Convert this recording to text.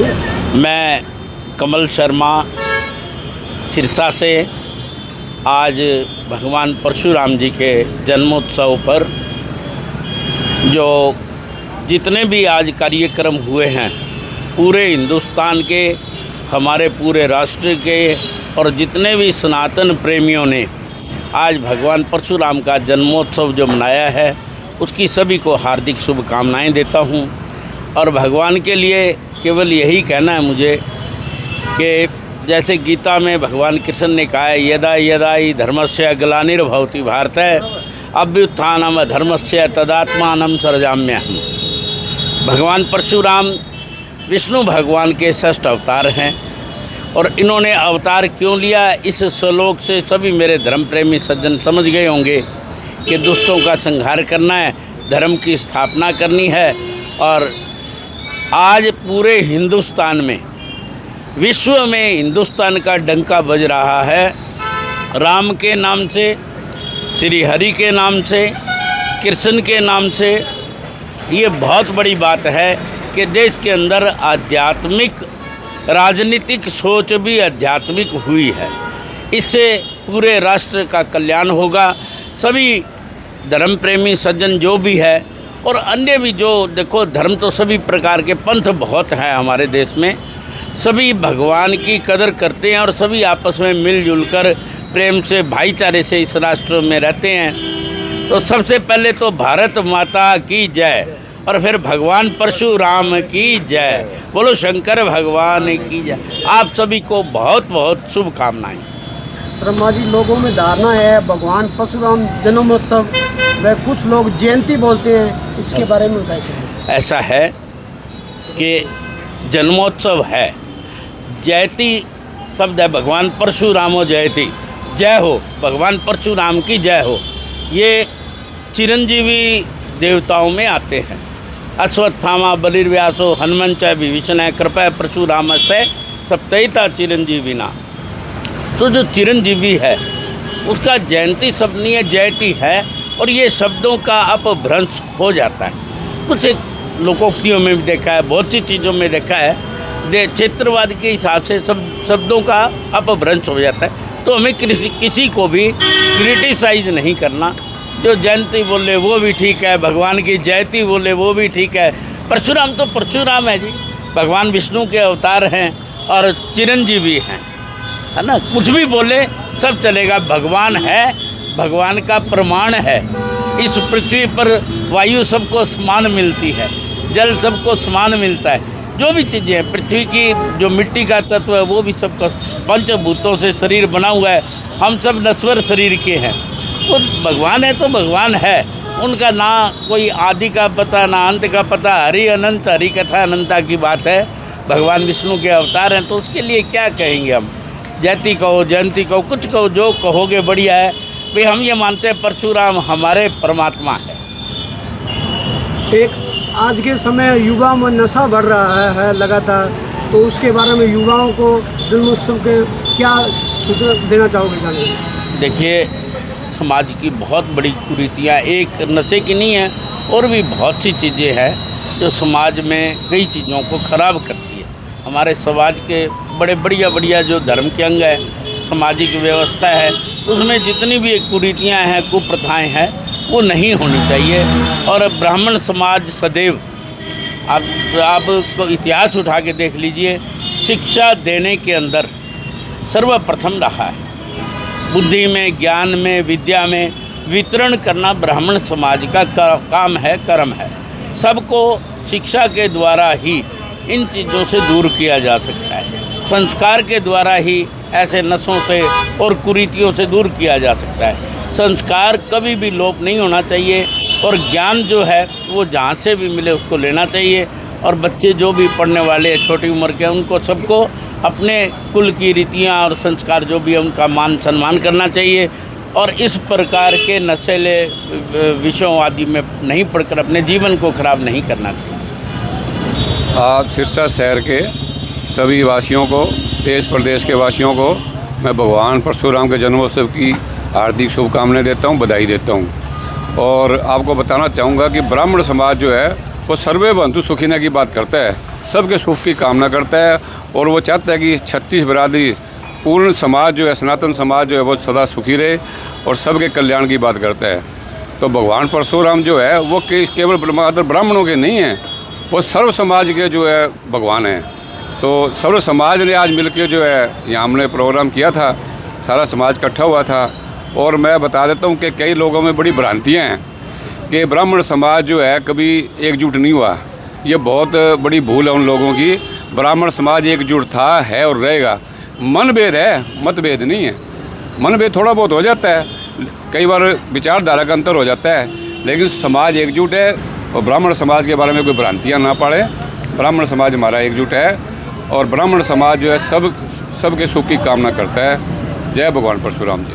मैं कमल शर्मा सिरसा से आज भगवान परशुराम जी के जन्मोत्सव पर जो जितने भी आज कार्यक्रम हुए हैं पूरे हिंदुस्तान के, हमारे पूरे राष्ट्र के और जितने भी सनातन प्रेमियों ने आज भगवान परशुराम का जन्मोत्सव जो मनाया है उसकी सभी को हार्दिक शुभकामनाएं देता हूं। और भगवान के लिए केवल यही कहना है मुझे कि जैसे गीता में भगवान कृष्ण ने कहा है, यदा यदा ही धर्मस्य ग्लानिर्भवति भारत अभ्युत्थानम धर्मस्य तदात्मानं सृजाम्यहम्। भगवान परशुराम विष्णु भगवान के षष्ठ अवतार हैं और इन्होंने अवतार क्यों लिया, इस श्लोक से सभी मेरे धर्म प्रेमी सज्जन समझ गए होंगे कि दुष्टों का संहार करना है, धर्म की स्थापना करनी है। और आज पूरे हिंदुस्तान में, विश्व में हिंदुस्तान का डंका बज रहा है राम के नाम से, श्री हरि के नाम से, कृष्ण के नाम से। ये बहुत बड़ी बात है कि देश के अंदर आध्यात्मिक राजनीतिक सोच भी आध्यात्मिक हुई है। इससे पूरे राष्ट्र का कल्याण होगा। सभी धर्म प्रेमी सज्जन जो भी है और अन्य भी जो, देखो धर्म तो सभी प्रकार के पंथ बहुत हैं हमारे देश में, सभी भगवान की कदर करते हैं और सभी आपस में मिलजुल कर प्रेम से भाईचारे से इस राष्ट्र में रहते हैं। तो सबसे पहले तो भारत माता की जय और फिर भगवान परशुराम की जय, बोलो शंकर भगवान की जय। आप सभी को बहुत बहुत शुभकामनाएं। शर्मा जी, लोगों में धारणा है भगवान परशुराम जन्मोत्सव व कुछ लोग जयंती बोलते हैं, इसके बारे में बताइए। ऐसा है कि जन्मोत्सव है, जयती शब्द है, भगवान परशुरामो जयती, जय हो भगवान परशुराम की जय हो। ये चिरंजीवी देवताओं में आते हैं। अश्वत्थामा बलिर्व्यासो हनुमंच विभीषण कृपया परशुराम से सप्तैता चिरंजीविना। तो जो चिरंजीवी है उसका जयंती शब्द नहीं है, जयती है। और ये शब्दों का अपभ्रंश हो जाता है। कुछ एक लोकोक्तियों में भी देखा है, बहुत सी चीज़ों में देखा है, क्षेत्रवाद के हिसाब से सब शब्दों का अपभ्रंश हो जाता है। तो हमें किसी को भी क्रिटिसाइज नहीं करना। जो जयंती बोले वो भी ठीक है, भगवान की जयती बोले वो भी ठीक है। परशुराम तो परशुराम है जी, भगवान विष्णु के अवतार हैं और चिरंजीवी हैं, है ना। कुछ भी बोले सब चलेगा, भगवान है, भगवान का प्रमाण है। इस पृथ्वी पर वायु सबको समान मिलती है, जल सबको समान मिलता है। जो भी चीज़ें हैं पृथ्वी की, जो मिट्टी का तत्व है वो भी सबका पंचभूतों से शरीर बना हुआ है। हम सब नश्वर शरीर के हैं। वो भगवान है तो भगवान है, उनका ना कोई आदि का पता ना अंत का पता। हरि अनंत, हरि कथा अनंता की बात है। भगवान विष्णु के अवतार हैं तो उसके लिए क्या कहेंगे हम। जयती कहो, जयंती कहो, कुछ कहो, जो कहोगे बढ़िया है। भाई हम ये मानते हैं परशुराम हमारे परमात्मा है। एक आज के समय युवा में नशा बढ़ रहा है लगातार, तो उसके बारे में युवाओं को जन्मोत्सव के क्या सूचना देना चाहोगे जाने? देखिए, समाज की बहुत बड़ी कुरीतियाँ एक नशे की नहीं है, और भी बहुत सी चीज़ें हैं जो समाज में कई चीज़ों को ख़राब करती है। हमारे समाज के बड़े बढ़िया जो धर्म के अंग है, सामाजिक व्यवस्था है, उसमें जितनी भी कुरीतियाँ हैं, कुप्रथाएं हैं, वो नहीं होनी चाहिए। और ब्राह्मण समाज सदैव, आप को इतिहास उठा के देख लीजिए, शिक्षा देने के अंदर सर्वप्रथम रहा है। बुद्धि में, ज्ञान में, विद्या में वितरण करना ब्राह्मण समाज का काम है, कर्म है। सबको शिक्षा के द्वारा ही इन चीज़ों से दूर किया जा सकता है। संस्कार के द्वारा ही ऐसे नशों से और कुरीतियों से दूर किया जा सकता है। संस्कार कभी भी लोप नहीं होना चाहिए और ज्ञान जो है वो जहाँ से भी मिले उसको लेना चाहिए। और बच्चे जो भी पढ़ने वाले छोटी उम्र के, उनको सबको अपने कुल की रीतियाँ और संस्कार जो भी है उनका मान सम्मान करना चाहिए। और इस प्रकार के नशीले विषयों आदि में नहीं पढ़कर अपने जीवन को खराब नहीं करना चाहिए। आज सिरसा शहर के सभी वासियों को, देश प्रदेश के वासियों को मैं भगवान परशुराम के जन्मोत्सव की हार्दिक शुभकामनाएं देता हूं, बधाई देता हूं। और आपको बताना चाहूँगा कि ब्राह्मण समाज जो है वो सर्वे बंधु सुखिना की बात करता है। सबके सुख की कामना करता है और वो चाहता है कि छत्तीस बिरादरी पूर्ण समाज जो है, सनातन समाज जो है, वो सदा सुखी रहे और सबके कल्याण की बात करता है। तो भगवान परशुराम जो है वो केवल ब्राह्मणों के नहीं हैं, वो सर्व समाज के जो है भगवान हैं। तो सर्व समाज ने आज मिलकर जो है यहाँ हमने प्रोग्राम किया था, सारा समाज इकट्ठा हुआ था। और मैं बता देता हूँ कि कई लोगों में बड़ी भ्रांतियाँ हैं कि ब्राह्मण समाज जो है कभी एकजुट नहीं हुआ। ये बहुत बड़ी भूल है उन लोगों की। ब्राह्मण समाज एकजुट था, है और रहेगा। मनभेद है, मतभेद नहीं है। मनभेद थोड़ा बहुत हो जाता है, कई बार विचारधारा का अंतर हो जाता है, लेकिन समाज एकजुट है। और ब्राह्मण समाज के बारे में कोई भ्रांतियाँ ना पड़े। ब्राह्मण समाज हमारा एकजुट है और ब्राह्मण समाज जो है सबके सुख की कामना करता है। जय भगवान परशुराम जी।